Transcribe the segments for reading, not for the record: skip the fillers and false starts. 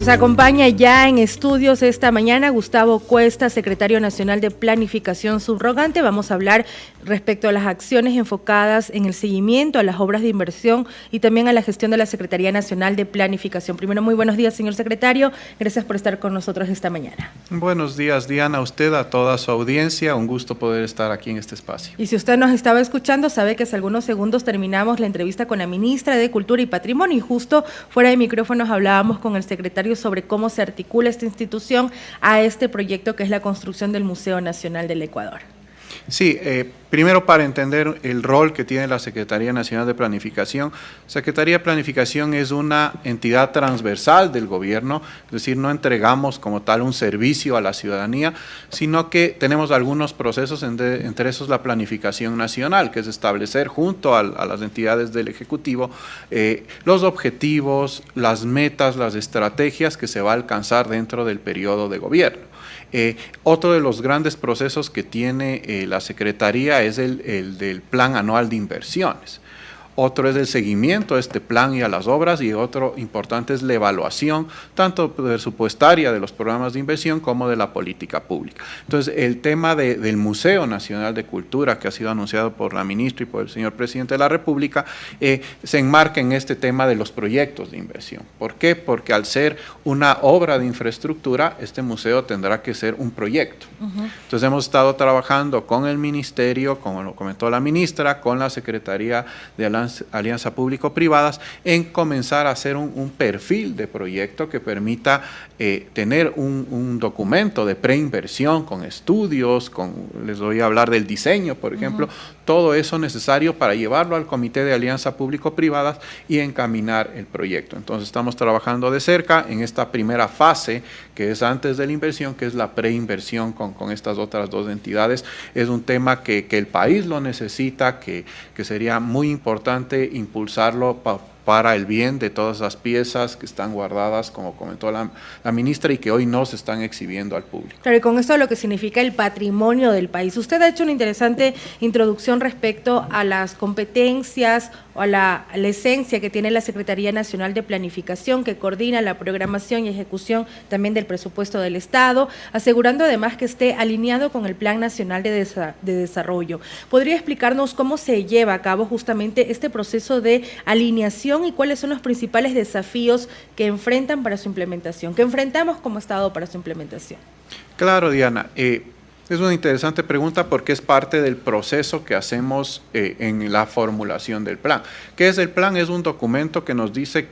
Nos acompaña ya en estudios esta mañana Gustavo Cuesta, secretario nacional de Planificación subrogante. Vamos a hablar respecto a las acciones enfocadas en el seguimiento a las obras de inversión y también a la gestión de la Secretaría Nacional de Planificación. Primero, muy buenos días, señor secretario. Gracias por estar con nosotros esta mañana. Buenos días, Diana, a usted, a toda su audiencia. Un gusto poder estar aquí en este espacio. Y si usted nos estaba escuchando, sabe que hace algunos segundos terminamos la entrevista con la ministra de Cultura y Patrimonio y justo fuera de micrófonos hablábamos con el secretario sobre cómo se articula esta institución a este proyecto que es la construcción del Museo Nacional del Ecuador. Sí, primero para entender el rol que tiene la Secretaría Nacional de Planificación. Secretaría de Planificación es una entidad transversal del gobierno, es decir, no entregamos como tal un servicio a la ciudadanía, sino que tenemos algunos procesos, entre esos la planificación nacional, que es establecer junto a las entidades del Ejecutivo los objetivos, las metas, las estrategias que se va a alcanzar dentro del periodo de gobierno. Otro de los grandes procesos que tiene la Secretaría es el del Plan Anual de Inversiones. Otro es el seguimiento a este plan y a las obras, y otro importante es la evaluación, tanto presupuestaria de los programas de inversión como de la política pública. Entonces, el tema del Museo Nacional de Cultura, que ha sido anunciado por la ministra y por el señor presidente de la República, se enmarca en este tema de los proyectos de inversión. ¿Por qué? Porque al ser una obra de infraestructura, este museo tendrá que ser un proyecto. Entonces, hemos estado trabajando con el ministerio, como lo comentó la ministra, con la Secretaría de Alianza Público-Privadas, en comenzar a hacer un perfil de proyecto que permita tener un documento de preinversión con estudios, les voy a hablar del diseño, por ejemplo, todo eso necesario para llevarlo al Comité de Alianza Público-Privadas y encaminar el proyecto. Entonces estamos trabajando de cerca en esta primera fase, que es antes de la inversión, que es la preinversión con estas otras dos entidades. Es un tema que el país lo necesita, que sería muy importante impulsarlo para el bien de todas las piezas que están guardadas, como comentó la ministra, y que hoy no se están exhibiendo al público. Claro, y con esto lo que significa el patrimonio del país. Usted ha hecho una interesante introducción respecto a las competencias o a la esencia que tiene la Secretaría Nacional de Planificación, que coordina la programación y ejecución también del presupuesto del Estado, asegurando además que esté alineado con el Plan Nacional de Desarrollo. ¿Podría explicarnos cómo se lleva a cabo justamente este proceso de alineación y cuáles son los principales desafíos que enfrentan para su implementación, que enfrentamos como Estado para su implementación? Claro, Diana. Es una interesante pregunta porque es parte del proceso que hacemos en la formulación del plan. ¿Qué es el plan? Es un documento que nos dice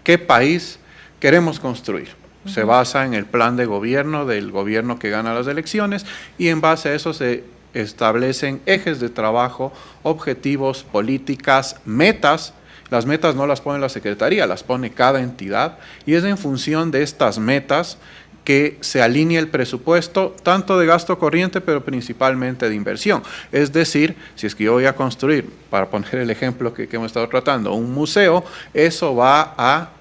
qué país queremos construir. Se basa en el plan de gobierno del gobierno que gana las elecciones, y en base a eso se establecen ejes de trabajo, objetivos, políticas, metas. Las metas no las pone la Secretaría, las pone cada entidad, y es en función de estas metas que se alinea el presupuesto, tanto de gasto corriente, pero principalmente de inversión. Es decir, si es que yo voy a construir, para poner el ejemplo que hemos estado tratando, un museo, eso va a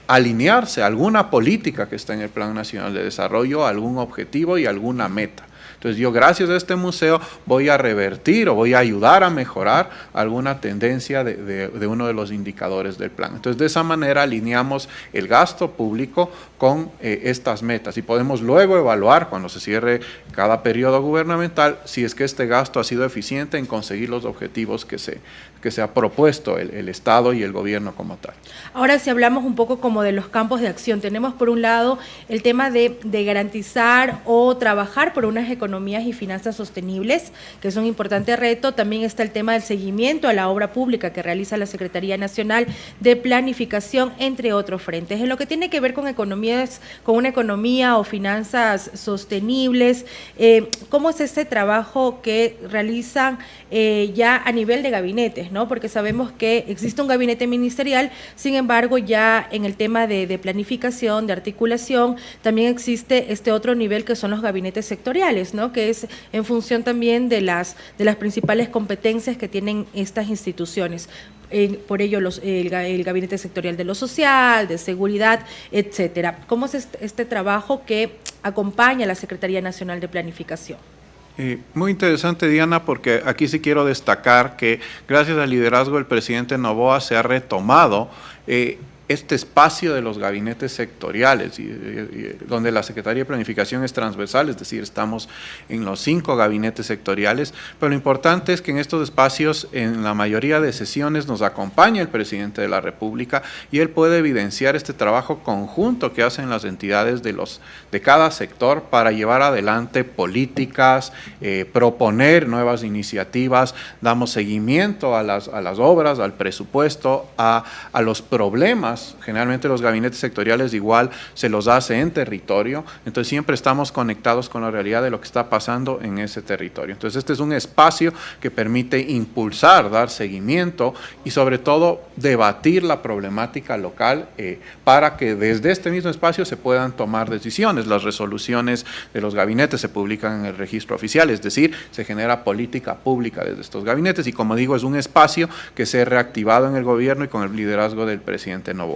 alinearse a alguna política que está en el Plan Nacional de Desarrollo, algún objetivo y alguna meta. Entonces yo, gracias a este museo, voy a revertir o voy a ayudar a mejorar alguna tendencia de uno de los indicadores del plan. Entonces de esa manera alineamos el gasto público con estas metas, y podemos luego evaluar cuando se cierre cada periodo gubernamental si es que este gasto ha sido eficiente en conseguir los objetivos que se ha propuesto el Estado y el gobierno como tal. Ahora, si hablamos un poco como de los campos de acción, tenemos por un lado el tema de garantizar o trabajar por unas economías y finanzas sostenibles, que es un importante reto. También está el tema del seguimiento a la obra pública que realiza la Secretaría Nacional de Planificación, entre otros frentes. En lo que tiene que ver con economías, con una economía o finanzas sostenibles, ¿cómo es este trabajo que realizan ya a nivel de gabinetes, ¿no? Porque sabemos que existe un gabinete ministerial, sin embargo, ya en el tema de planificación, de articulación, también existe este otro nivel que son los gabinetes sectoriales, ¿no? Que es en función también de las principales competencias que tienen estas instituciones. Por ello el Gabinete Sectorial de lo Social, de Seguridad, etcétera. ¿Cómo es este trabajo que acompaña a la Secretaría Nacional de Planificación? Muy interesante, Diana, porque aquí sí quiero destacar que gracias al liderazgo del presidente Noboa se ha retomado este espacio de los gabinetes sectoriales, donde la Secretaría de Planificación es transversal, es decir, estamos en los 5 gabinetes sectoriales, pero lo importante es que en estos espacios, en la mayoría de sesiones, nos acompaña el presidente de la República y él puede evidenciar este trabajo conjunto que hacen las entidades de cada sector para llevar adelante políticas, proponer nuevas iniciativas, damos seguimiento a las obras, al presupuesto, a los problemas. Generalmente los gabinetes sectoriales igual se los hace en territorio, entonces siempre estamos conectados con la realidad de lo que está pasando en ese territorio. Entonces este es un espacio que permite impulsar, dar seguimiento y sobre todo debatir la problemática local para que desde este mismo espacio se puedan tomar decisiones. Las resoluciones de los gabinetes se publican en el registro oficial, es decir, se genera política pública desde estos gabinetes y como digo, es un espacio que se ha reactivado en el gobierno y con el liderazgo del presidente Noboa.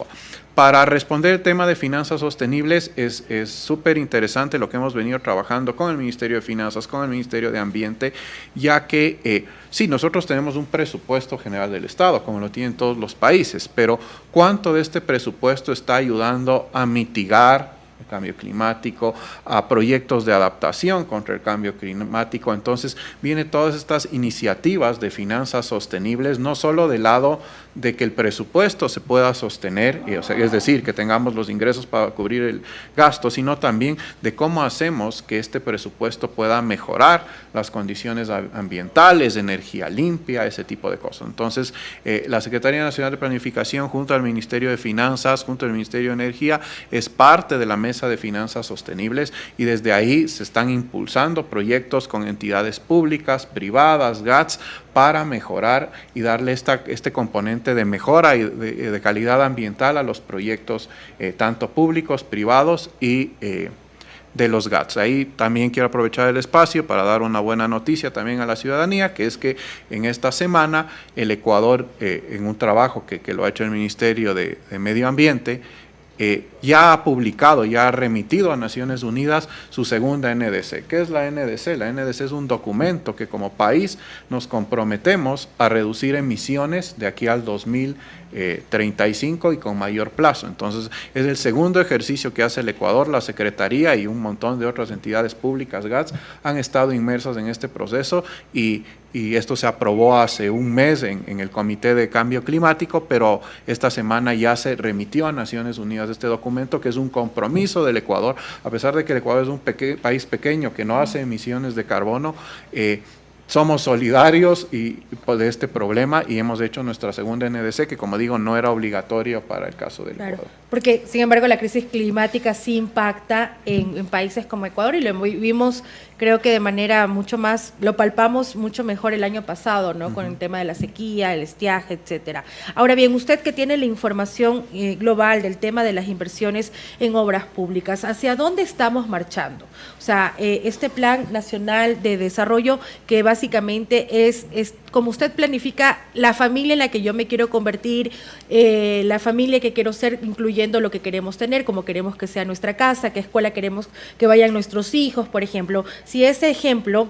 Para responder el tema de finanzas sostenibles es súper interesante lo que hemos venido trabajando con el Ministerio de Finanzas, con el Ministerio de Ambiente, ya que sí, nosotros tenemos un presupuesto general del Estado, como lo tienen todos los países, pero ¿cuánto de este presupuesto está ayudando a mitigar el cambio climático, a proyectos de adaptación contra el cambio climático? Entonces, vienen todas estas iniciativas de finanzas sostenibles, no solo del lado de que el presupuesto se pueda sostener, es decir, que tengamos los ingresos para cubrir el gasto, sino también de cómo hacemos que este presupuesto pueda mejorar las condiciones ambientales, energía limpia, ese tipo de cosas. Entonces, la Secretaría Nacional de Planificación, junto al Ministerio de Finanzas, junto al Ministerio de Energía, es parte de la mesa de finanzas sostenibles y desde ahí se están impulsando proyectos con entidades públicas, privadas, GATS, para mejorar y darle este componente de mejora y de calidad ambiental a los proyectos tanto públicos, privados y de los GATS. Ahí también quiero aprovechar el espacio para dar una buena noticia también a la ciudadanía, que es que en esta semana el Ecuador, en un trabajo que lo ha hecho el Ministerio de Medio Ambiente, ya ha publicado, ya ha remitido a Naciones Unidas su segunda NDC. ¿Qué es la NDC? La NDC es un documento que como país nos comprometemos a reducir emisiones de aquí al 2035 y con mayor plazo. Entonces, es el segundo ejercicio que hace el Ecuador. La Secretaría y un montón de otras entidades públicas, GATS, han estado inmersas en este proceso y esto se aprobó hace un mes en el Comité de Cambio Climático, pero esta semana ya se remitió a Naciones Unidas este documento, que es un compromiso del Ecuador, a pesar de que el Ecuador es un país pequeño que no hace emisiones de carbono, somos solidarios de este problema y hemos hecho nuestra segunda NDC, que como digo, no era obligatoria para el caso del Ecuador. Porque, sin embargo, la crisis climática sí impacta en países como Ecuador y lo vimos, creo que de manera mucho más, lo palpamos mucho mejor el año pasado, ¿no? Con el tema de la sequía, el estiaje, etcétera. Ahora bien, usted que tiene la información global del tema de las inversiones en obras públicas, ¿hacia dónde estamos marchando? O sea, este Plan Nacional de Desarrollo que básicamente es como usted planifica la familia en la que yo me quiero convertir, la familia que quiero ser, incluyendo lo que queremos tener, como queremos que sea nuestra casa, qué escuela queremos que vayan nuestros hijos, por ejemplo. Si ese ejemplo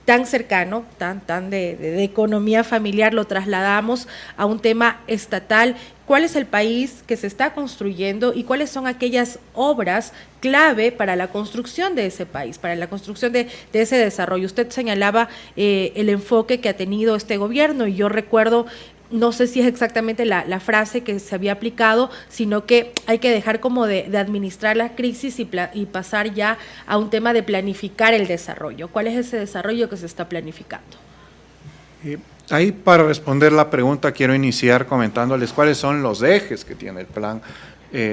tan cercano, tan de economía familiar, lo trasladamos a un tema estatal, ¿cuál es el país que se está construyendo y cuáles son aquellas obras clave para la construcción de ese país, para la construcción de ese desarrollo? Usted señalaba el enfoque que ha tenido este gobierno y yo recuerdo, no sé si es exactamente la frase que se había aplicado, sino que hay que dejar como de administrar la crisis y pasar ya a un tema de planificar el desarrollo. ¿Cuál es ese desarrollo que se está planificando? Ahí, para responder la pregunta, quiero iniciar comentándoles cuáles son los ejes que tiene el Plan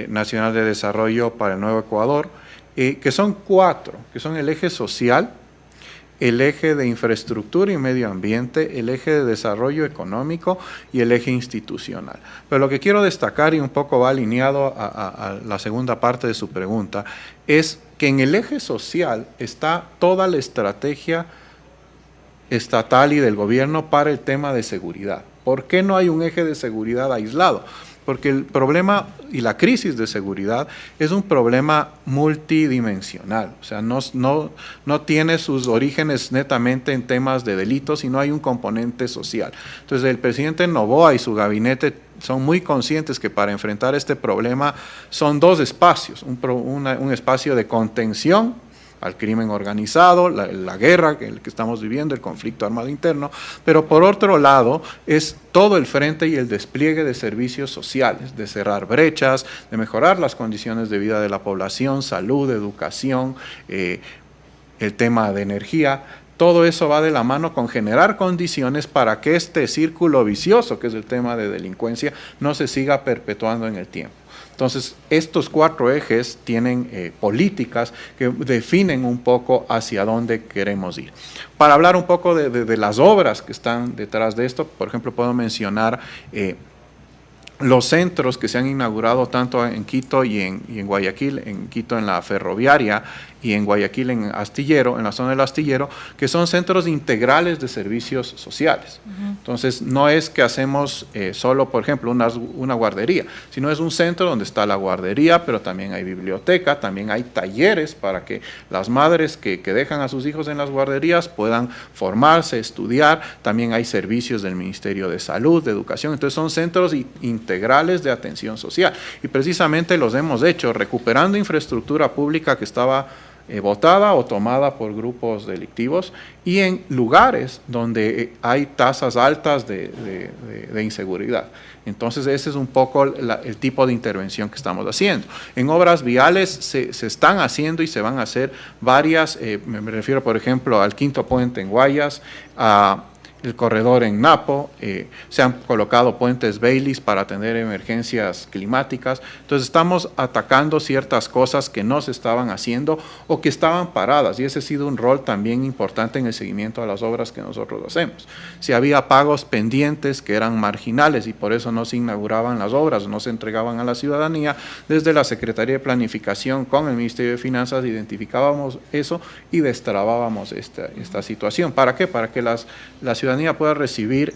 Nacional de Desarrollo para el Nuevo Ecuador, que son 4, que son el eje social, el eje de infraestructura y medio ambiente, el eje de desarrollo económico y el eje institucional. Pero lo que quiero destacar, y un poco va alineado a la segunda parte de su pregunta, es que en el eje social está toda la estrategia estatal y del gobierno para el tema de seguridad. ¿Por qué no hay un eje de seguridad aislado? porque el problema y la crisis de seguridad es un problema multidimensional, o sea, no tiene sus orígenes netamente en temas de delitos, sino hay un componente social. Entonces, el presidente Noboa y su gabinete son muy conscientes que para enfrentar este problema son dos espacios, un espacio de contención al crimen organizado, la guerra que estamos viviendo, el conflicto armado interno, pero por otro lado es todo el frente y el despliegue de servicios sociales, de cerrar brechas, de mejorar las condiciones de vida de la población, salud, educación, el tema de energía. Todo eso va de la mano con generar condiciones para que este círculo vicioso, que es el tema de delincuencia, no se siga perpetuando en el tiempo. Entonces, estos 4 ejes tienen políticas que definen un poco hacia dónde queremos ir. Para hablar un poco de las obras que están detrás de esto, por ejemplo, puedo mencionar los centros que se han inaugurado tanto en Quito y en Guayaquil, en Quito en la ferroviaria y en Guayaquil en Astillero, en la zona del Astillero, que son centros integrales de servicios sociales. Entonces, no es que hacemos solo, por ejemplo, una guardería, sino es un centro donde está la guardería, pero también hay biblioteca, también hay talleres para que las madres que dejan a sus hijos en las guarderías puedan formarse, estudiar, también hay servicios del Ministerio de Salud, de Educación, entonces son centros integrales de atención social y precisamente los hemos hecho recuperando infraestructura pública que estaba botada o tomada por grupos delictivos y en lugares donde hay tasas altas de inseguridad. Entonces ese es un poco el tipo de intervención que estamos haciendo. En obras viales se están haciendo y se van a hacer varias, me refiero por ejemplo al Quinto Puente en Guayas, a el corredor en Napo, se han colocado puentes Baileys para atender emergencias climáticas. Entonces estamos atacando ciertas cosas que no se estaban haciendo o que estaban paradas y ese ha sido un rol también importante en el seguimiento a las obras que nosotros hacemos. Si había pagos pendientes que eran marginales y por eso no se inauguraban las obras, no se entregaban a la ciudadanía, desde la Secretaría de Planificación con el Ministerio de Finanzas identificábamos eso y destrabábamos esta situación. ¿Para qué? Para que la ciudadanía pueda recibir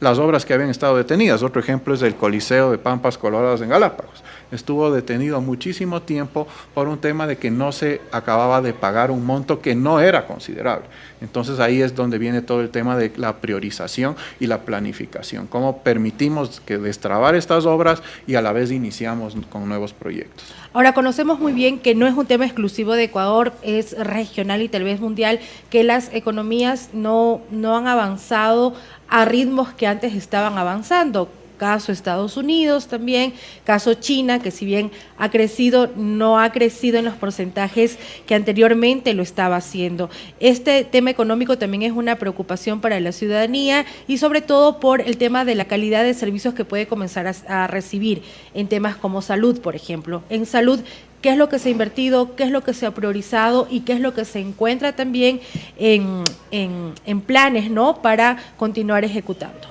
las obras que habían estado detenidas. Otro ejemplo es el Coliseo de Pampas Coloradas en Galápagos. Estuvo detenido muchísimo tiempo por un tema de que no se acababa de pagar un monto que no era considerable. Entonces ahí es donde viene todo el tema de la priorización y la planificación. Cómo permitimos que destrabar estas obras y a la vez iniciamos con nuevos proyectos. Ahora, conocemos muy bien que no es un tema exclusivo de Ecuador, es regional y tal vez mundial, que las economías no han avanzado a ritmos que antes estaban avanzando. Caso Estados Unidos también, caso China, que si bien ha crecido, no ha crecido en los porcentajes que anteriormente lo estaba haciendo. Este tema económico también es una preocupación para la ciudadanía y sobre todo por el tema de la calidad de servicios que puede comenzar a recibir en temas como salud, por ejemplo. En salud, ¿qué es lo que se ha invertido? ¿Qué es lo que se ha priorizado? ¿Y qué es lo que se encuentra también en planes, ¿no?, para continuar ejecutando?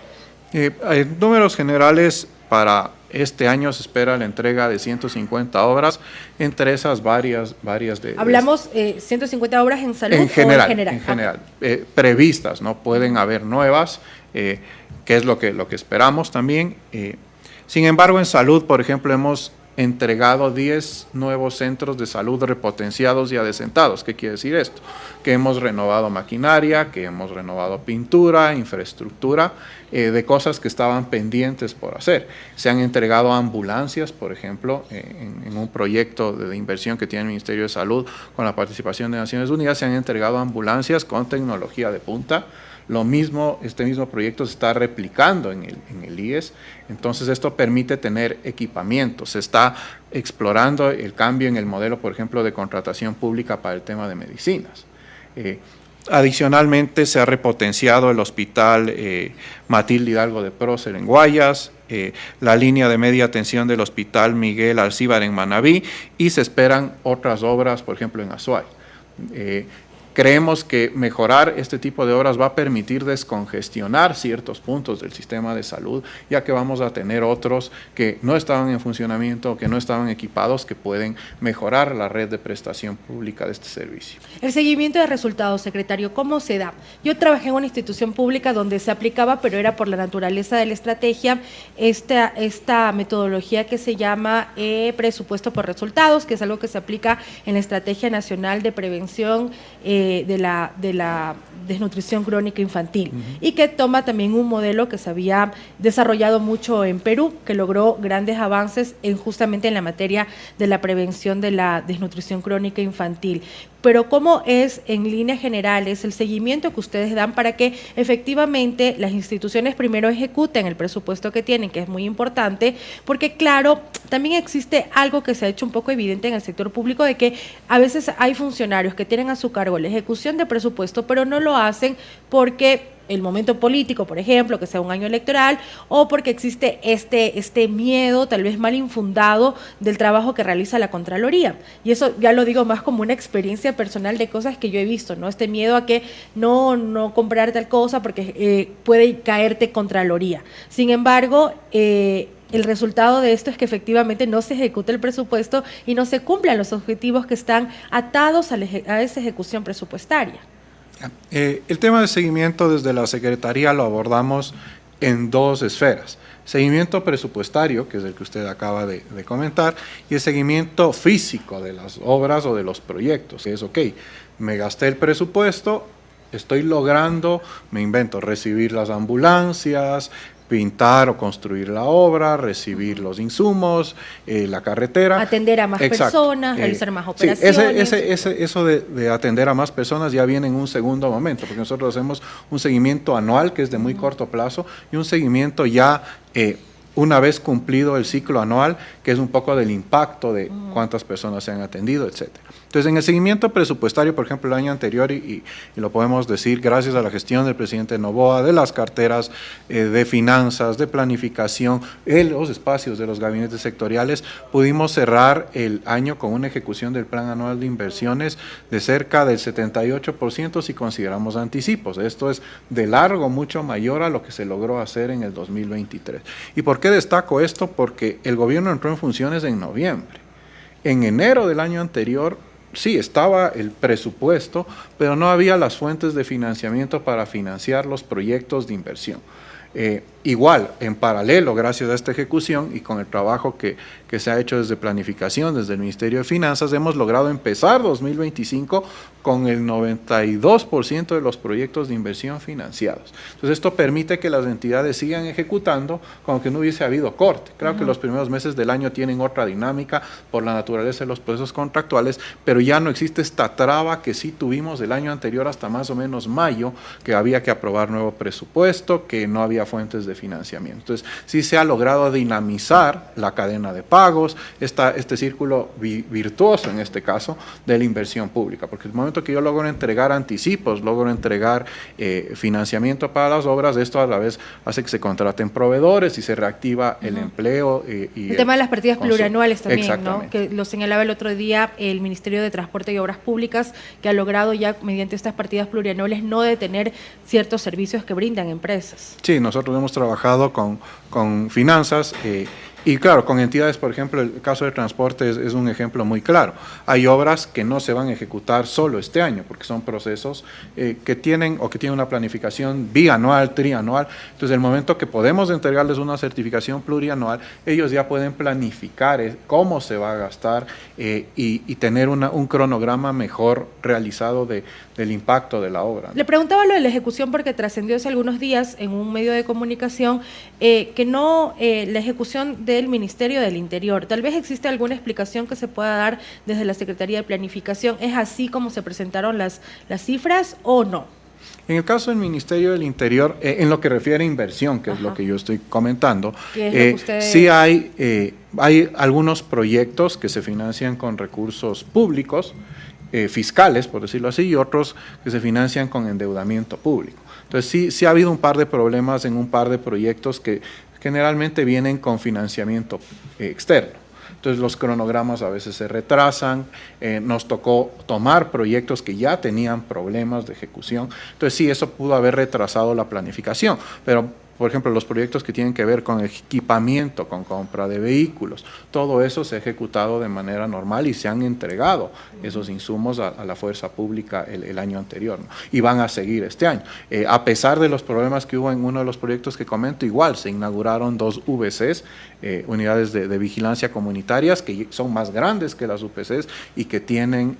En números generales, para este año se espera la entrega de 150 obras, entre esas varias de... Hablamos 150 obras en salud en general, o en general. En general, previstas, ¿no? Pueden haber nuevas, que es lo que esperamos también. Sin embargo, en salud, por ejemplo, hemos entregado 10 nuevos centros de salud repotenciados y adecentados. ¿Qué quiere decir esto? Que hemos renovado maquinaria, que hemos renovado pintura, infraestructura, de cosas que estaban pendientes por hacer. Se han entregado ambulancias, por ejemplo, en un proyecto de inversión que tiene el Ministerio de Salud con la participación de Naciones Unidas, se han entregado ambulancias con tecnología de punta. Lo mismo, este mismo proyecto se está replicando en el IES, entonces esto permite tener equipamiento, se está explorando el cambio en el modelo, por ejemplo, de contratación pública para el tema de medicinas. Adicionalmente, se ha repotenciado el hospital Matilde Hidalgo de Prócer en Guayas, la línea de media tensión del hospital Miguel Alcíbar en Manabí y se esperan otras obras, por ejemplo, en Azuay. Creemos que mejorar este tipo de obras va a permitir descongestionar ciertos puntos del sistema de salud, ya que vamos a tener otros que no estaban en funcionamiento, que no estaban equipados, que pueden mejorar la red de prestación pública de este servicio. El seguimiento de resultados, secretario, ¿cómo se da? Yo trabajé en una institución pública donde se aplicaba, pero era por la naturaleza de la estrategia, esta metodología que se llama presupuesto por resultados, que es algo que se aplica en la Estrategia Nacional de Prevención de la desnutrición crónica infantil, y que toma también un modelo que se había desarrollado mucho en Perú, que logró grandes avances justamente en la materia de la prevención de la desnutrición crónica infantil. Pero ¿cómo es, en líneas generales, el seguimiento que ustedes dan para que efectivamente las instituciones primero ejecuten el presupuesto que tienen, que es muy importante? Porque claro, también existe algo que se ha hecho un poco evidente en el sector público, de que a veces hay funcionarios que tienen a su cargo la ejecución de presupuesto, pero no lo hacen porque el momento político, por ejemplo, que sea un año electoral, o porque existe este miedo tal vez mal infundado del trabajo que realiza la Contraloría. Y eso ya lo digo más como una experiencia personal de cosas que yo he visto, ¿no? Este miedo a que no comprar tal cosa porque puede caerte Contraloría. Sin embargo, el resultado de esto es que efectivamente no se ejecuta el presupuesto y no se cumplan los objetivos que están atados a esa ejecución presupuestaria. El tema de seguimiento desde la Secretaría lo abordamos en dos esferas. Seguimiento presupuestario, que es el que usted acaba de comentar, y el seguimiento físico de las obras o de los proyectos, que es, ok, me gasté el presupuesto, estoy logrando, me invento, recibir las ambulancias, pintar o construir la obra, recibir los insumos, la carretera. Atender a más personas, realizar más operaciones. Sí, eso de atender a más personas ya viene en un segundo momento, porque nosotros hacemos un seguimiento anual que es de muy corto plazo y un seguimiento ya una vez cumplido el ciclo anual, que es un poco del impacto de cuántas personas se han atendido, etcétera. Entonces, en el seguimiento presupuestario, por ejemplo, el año anterior, y lo podemos decir gracias a la gestión del presidente Noboa, de las carteras de finanzas, de planificación, los espacios de los gabinetes sectoriales, pudimos cerrar el año con una ejecución del plan anual de inversiones de cerca del 78% si consideramos anticipos. Esto es de largo mucho mayor a lo que se logró hacer en el 2023. ¿Y por qué destaco esto? Porque el gobierno entró en funciones en noviembre. En enero del año anterior, sí, estaba el presupuesto, pero no había las fuentes de financiamiento para financiar los proyectos de inversión. Igual, en paralelo, gracias a esta ejecución y con el trabajo que se ha hecho desde planificación, desde el Ministerio de Finanzas, hemos logrado empezar 2025 con el 92% de los proyectos de inversión financiados. Entonces, esto permite que las entidades sigan ejecutando como que no hubiese habido corte. Claro que los primeros meses del año tienen otra dinámica por la naturaleza de los procesos contractuales, pero ya no existe esta traba que sí tuvimos el año anterior hasta más o menos mayo, que había que aprobar nuevo presupuesto, que no había fuentes de financiamiento. Entonces, sí se ha logrado dinamizar la cadena de pagos, este círculo virtuoso en este caso de la inversión pública, porque el momento que yo logro entregar anticipos, logro entregar financiamiento para las obras, esto a la vez hace que se contraten proveedores y se reactiva el empleo. Y el tema de las partidas plurianuales también, ¿no? Que lo señalaba el otro día el Ministerio de Transporte y Obras Públicas, que ha logrado ya mediante estas partidas plurianuales no detener ciertos servicios que brindan empresas. Sí, nosotros hemos trabajado con finanzas y claro, con entidades, por ejemplo, el caso de transporte es un ejemplo muy claro. Hay obras que no se van a ejecutar solo este año, porque son procesos que tienen una planificación bianual, trianual. Entonces, el momento que podemos entregarles una certificación plurianual, ellos ya pueden planificar cómo se va a gastar y tener un cronograma mejor realizado del impacto de la obra, ¿no? Le preguntaba lo de la ejecución porque trascendió hace algunos días en un medio de comunicación que no la ejecución del Ministerio del Interior. Tal vez existe alguna explicación que se pueda dar desde la Secretaría de Planificación. ¿Es así como se presentaron las cifras o no? En el caso del Ministerio del Interior, en lo que refiere a inversión, que es lo que yo estoy comentando, sí hay algunos proyectos que se financian con recursos públicos, fiscales, por decirlo así, y otros que se financian con endeudamiento público. Entonces, sí ha habido un par de problemas en un par de proyectos que generalmente vienen con financiamiento externo. Entonces los cronogramas a veces se retrasan, nos tocó tomar proyectos que ya tenían problemas de ejecución. Entonces sí, eso pudo haber retrasado la planificación, pero por ejemplo, los proyectos que tienen que ver con equipamiento, con compra de vehículos, todo eso se ha ejecutado de manera normal y se han entregado esos insumos a la fuerza pública el año anterior, ¿no? Y van a seguir este año. A pesar de los problemas que hubo en uno de los proyectos que comento, igual se inauguraron 2 UVCs, unidades de vigilancia comunitarias, que son más grandes que las UPCs y que tienen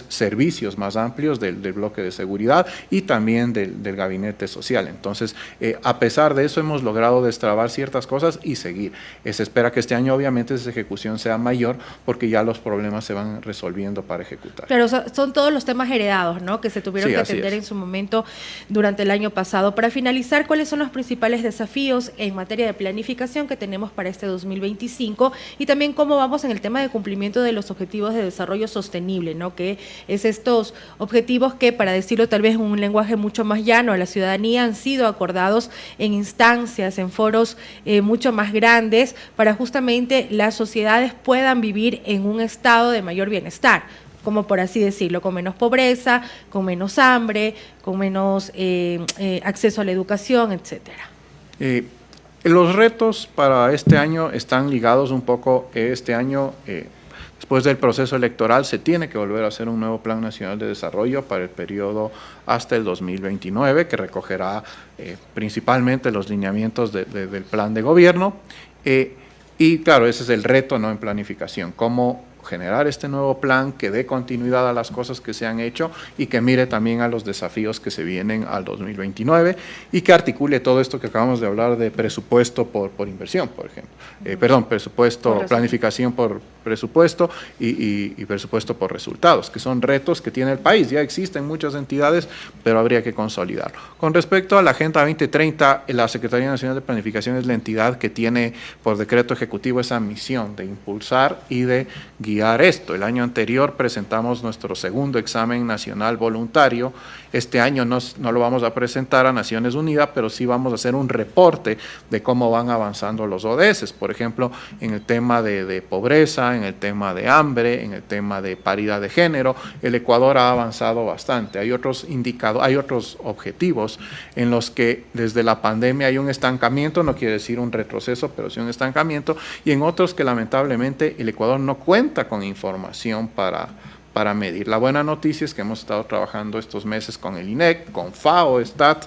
servicios más amplios del bloque de seguridad y también del gabinete social. Entonces, a pesar de eso, hemos logrado destrabar ciertas cosas y seguir. Se espera que este año, obviamente, esa ejecución sea mayor porque ya los problemas se van resolviendo para ejecutar. Pero son todos los temas heredados, ¿no?, que se tuvieron que atender en su momento durante el año pasado. Para finalizar, ¿cuáles son los principales desafíos en materia de planificación que tenemos para este 2025? Y también cómo vamos en el tema de cumplimiento de los objetivos de desarrollo sostenible, ¿no?, que es estos objetivos que, para decirlo tal vez en un lenguaje mucho más llano a la ciudadanía, han sido acordados en instancias, en foros mucho más grandes, para justamente las sociedades puedan vivir en un estado de mayor bienestar, como por así decirlo, con menos pobreza, con menos hambre, con menos acceso a la educación, etcétera. Los retos para este año están ligados un poco, este año, después del proceso electoral, se tiene que volver a hacer un nuevo Plan Nacional de Desarrollo para el periodo hasta el 2029, que recogerá principalmente los lineamientos del plan de gobierno. Y claro, ese es el reto, ¿no?, en planificación, cómo generar este nuevo plan que dé continuidad a las cosas que se han hecho y que mire también a los desafíos que se vienen al 2029 y que articule todo esto que acabamos de hablar de presupuesto por inversión, por ejemplo. Planificación por presupuesto y presupuesto por resultados, que son retos que tiene el país. Ya existen muchas entidades, pero habría que consolidarlo. Con respecto a la Agenda 2030, la Secretaría Nacional de Planificación es la entidad que tiene por decreto ejecutivo esa misión de impulsar y de guiar esto. El año anterior presentamos nuestro segundo examen nacional voluntario. Este año no lo vamos a presentar a Naciones Unidas, pero sí vamos a hacer un reporte de cómo van avanzando los ODS. Por ejemplo, en el tema de pobreza, en el tema de hambre, en el tema de paridad de género, el Ecuador ha avanzado bastante. Hay otros indicadores, hay otros objetivos en los que desde la pandemia hay un estancamiento, no quiere decir un retroceso, pero sí un estancamiento, y en otros que lamentablemente el Ecuador no cuenta con información para medir. La buena noticia es que hemos estado trabajando estos meses con el INEC, con FAO, STAT,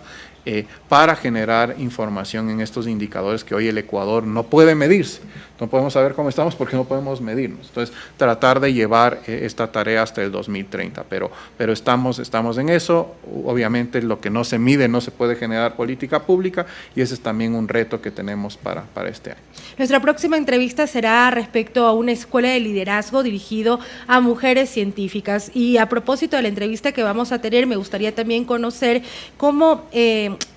para generar información en estos indicadores que hoy el Ecuador no puede medirse. No podemos saber cómo estamos porque no podemos medirnos. Entonces, tratar de llevar esta tarea hasta el 2030, pero estamos en eso. Obviamente, lo que no se mide no se puede generar política pública y ese es también un reto que tenemos para este año. Nuestra próxima entrevista será respecto a una escuela de liderazgo dirigido a mujeres científicas. Y a propósito de la entrevista que vamos a tener, me gustaría también conocer cómo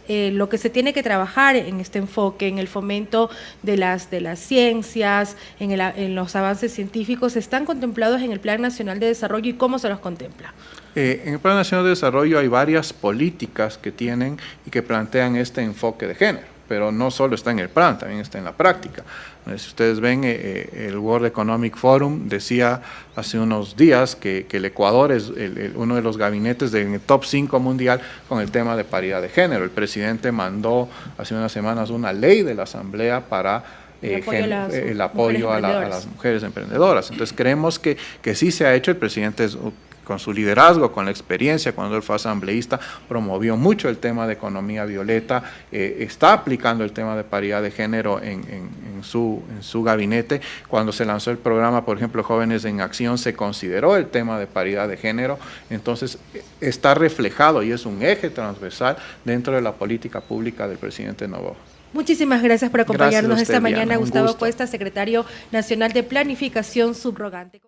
lo que se tiene que trabajar en este enfoque, en el fomento de las ciencias, en los avances científicos, están contemplados en el Plan Nacional de Desarrollo y cómo se los contempla. En el Plan Nacional de Desarrollo hay varias políticas que tienen y que plantean este enfoque de género, pero no solo está en el plan, también está en la práctica. Si ustedes ven, el World Economic Forum decía hace unos días que el Ecuador es uno de los gabinetes del top 5 mundial con el tema de paridad de género. El presidente mandó hace unas semanas una ley de la Asamblea para el apoyo a las mujeres emprendedoras. Entonces creemos que sí se ha hecho. El presidente con su liderazgo, con la experiencia, cuando él fue asambleísta, promovió mucho el tema de economía violeta, está aplicando el tema de paridad de género en su gabinete. Cuando se lanzó el programa, por ejemplo, Jóvenes en Acción, se consideró el tema de paridad de género, entonces está reflejado y es un eje transversal dentro de la política pública del presidente Noboa. Muchísimas gracias por acompañarnos Gracias a usted, esta mañana, Diana, Gustavo Cuesta, secretario nacional de Planificación subrogante.